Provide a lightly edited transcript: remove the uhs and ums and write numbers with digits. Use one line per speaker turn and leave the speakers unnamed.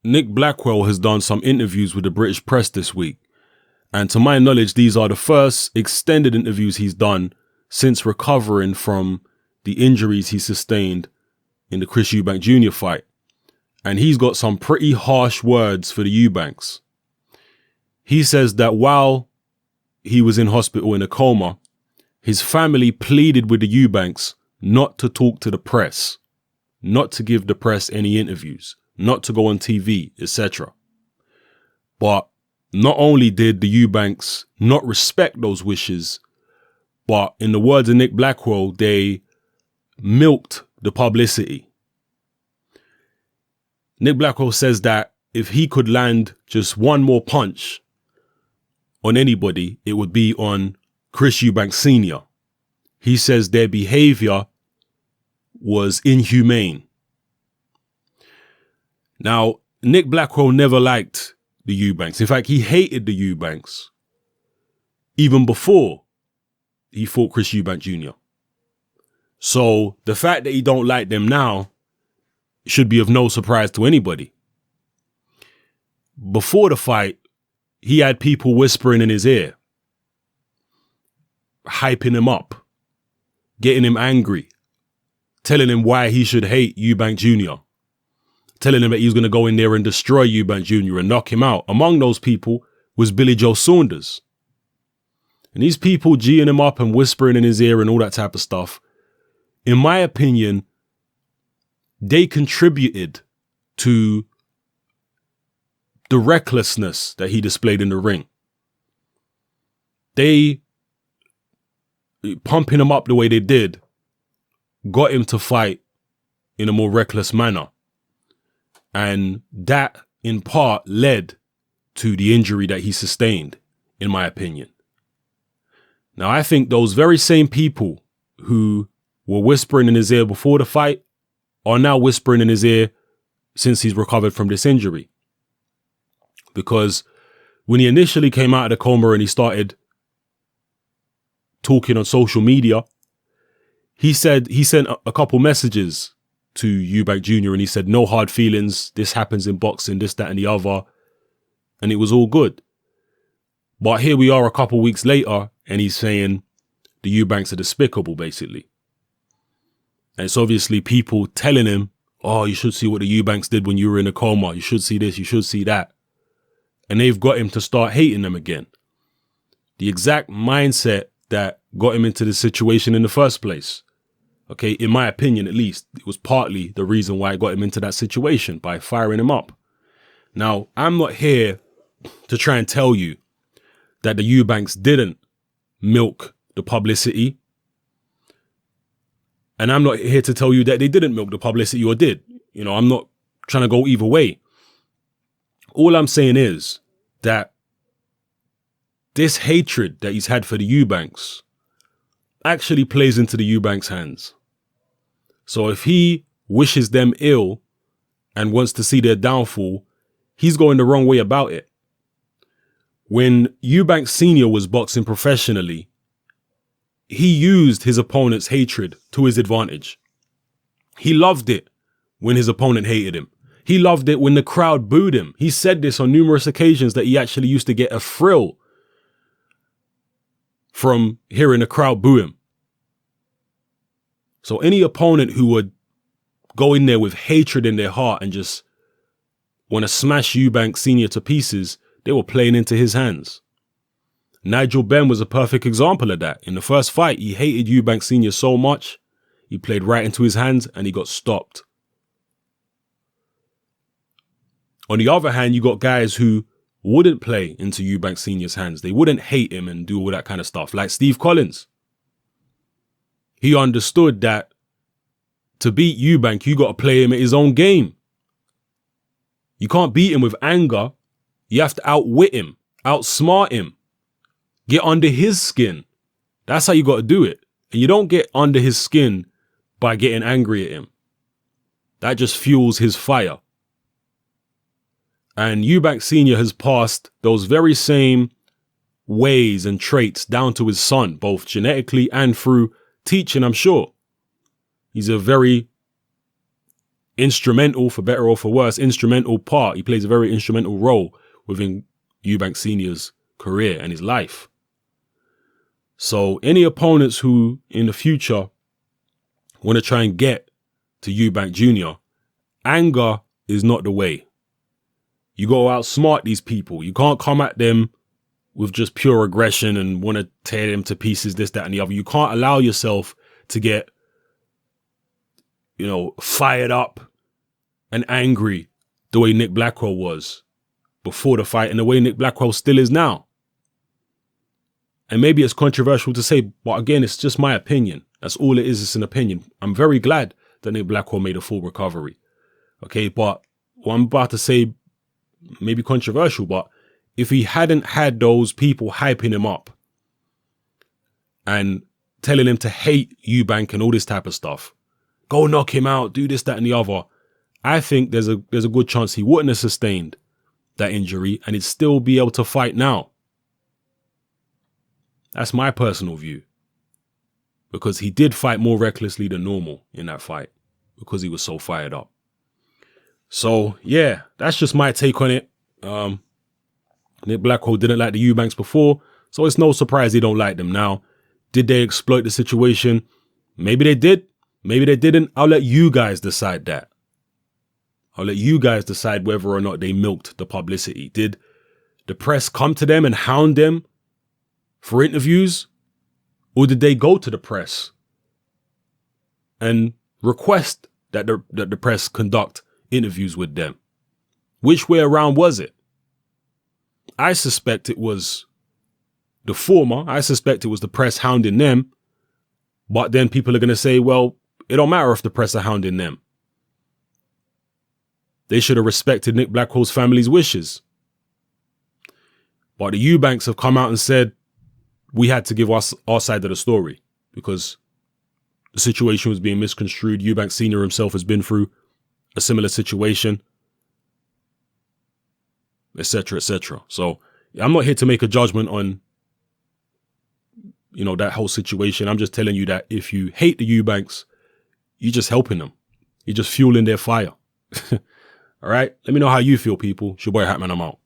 Nick Blackwell has done some interviews with the British press this week. And to my knowledge, these are the first extended interviews he's done since recovering from the injuries he sustained in the Chris Eubank Jr. fight. And he's got some pretty harsh words for the Eubanks. He says that while he was in hospital in a coma, his family pleaded with the Eubanks not to talk to the press, not to give the press any interviews, not to go on TV, etc. But not only did the Eubanks not respect those wishes, but in the words of Nick Blackwell, they milked the publicity. Nick Blackwell says that if he could land just one more punch on anybody, it would be on Chris Eubank Sr. He says their behavior was inhumane. Now, Nick Blackwell never liked the Eubanks. In fact, he hated the Eubanks even before he fought Chris Eubank Jr. So the fact that he don't like them now should be of no surprise to anybody. Before the fight, he had people whispering in his ear, hyping him up, getting him angry, telling him why he should hate Eubank Jr., telling him that he was going to go in there and destroy Eubank Jr. and knock him out. Among those people was Billy Joe Saunders. And these people geeing him up and whispering in his ear and all that type of stuff, in my opinion, they contributed to the recklessness that he displayed in the ring. They, pumping him up the way they did, got him to fight in a more reckless manner. And that, in part, led to the injury that he sustained, in my opinion. Now, I think those very same people who were whispering in his ear before the fight are now whispering in his ear since he's recovered from this injury. Because when he initially came out of the coma and he started talking on social media, he said he sent a couple messages to Eubank Jr. and he said, no hard feelings, this happens in boxing, this, that and the other. And it was all good. But here we are a couple weeks later and he's saying the Eubanks are despicable, basically. And it's obviously people telling him, oh, you should see what the Eubanks did when you were in a coma. You should see this, you should see that. And they've got him to start hating them again. The exact mindset that got him into this situation in the first place. Okay, in my opinion, at least, it was partly the reason why I got him into that situation, by firing him up. Now, I'm not here to try and tell you that the Eubanks didn't milk the publicity. And I'm not here to tell you that they didn't milk the publicity or did. You know, I'm not trying to go either way. All I'm saying is that this hatred that he's had for the Eubanks actually plays into the Eubanks' hands. So if he wishes them ill and wants to see their downfall, he's going the wrong way about it. When Eubank Sr. was boxing professionally, he used his opponent's hatred to his advantage. He loved it when his opponent hated him. He loved it when the crowd booed him. He said this on numerous occasions that he actually used to get a thrill from hearing the crowd boo him. So any opponent who would go in there with hatred in their heart and just want to smash Eubank Sr. to pieces, they were playing into his hands. Nigel Benn was a perfect example of that. In the first fight, he hated Eubank Sr. so much, he played right into his hands and he got stopped. On the other hand, you got guys who wouldn't play into Eubank Sr.'s hands. They wouldn't hate him and do all that kind of stuff, like Steve Collins. He understood that to beat Eubank, you got to play him at his own game. You can't beat him with anger. You have to outwit him, outsmart him, get under his skin. That's how you got to do it. And you don't get under his skin by getting angry at him. That just fuels his fire. And Eubank Sr. has passed those very same ways and traits down to his son, both genetically and through teaching, I'm sure. He's a very instrumental, for better or for worse, instrumental part. He plays a very instrumental role within Eubank Sr.'s career and his life. So any opponents who in the future want to try and get to Eubank Jr., anger is not the way. You got to outsmart these people. You can't come at them with just pure aggression and want to tear them to pieces, this, that, and the other. You can't allow yourself to get, fired up and angry the way Nick Blackwell was before the fight and the way Nick Blackwell still is now. And maybe it's controversial to say, but again, it's just my opinion. That's all it is. It's an opinion. I'm very glad that Nick Blackwell made a full recovery. Okay, but what I'm about to say may be controversial, but if he hadn't had those people hyping him up and telling him to hate Eubank and all this type of stuff, go knock him out, do this, that, and the other, I think there's a good chance he wouldn't have sustained that injury and he'd still be able to fight now. That's my personal view. Because he did fight more recklessly than normal in that fight because he was so fired up. So, yeah, that's just my take on it. Nick Blackwell didn't like the Eubanks before, so it's no surprise they don't like them now. Did they exploit the situation? Maybe they did. Maybe they didn't. I'll let you guys decide that. I'll let you guys decide whether or not they milked the publicity. Did the press come to them and hound them for interviews? Or did they go to the press and request that the press conduct interviews with them? Which way around was it? I suspect it was the former. I suspect it was the press hounding them. But then people are going to say, well, it don't matter if the press are hounding them. They should have respected Nick Blackwell's family's wishes. But the Eubanks have come out and said, we had to give us our side of the story because the situation was being misconstrued. Eubank Sr. himself has been through a similar situation, etc., etc. So I'm not here to make a judgment on, that whole situation. I'm just telling you that if you hate the Eubanks, you're just helping them. You're just fueling their fire. All right. Let me know how you feel, people. It's your boy Hatman. I'm out.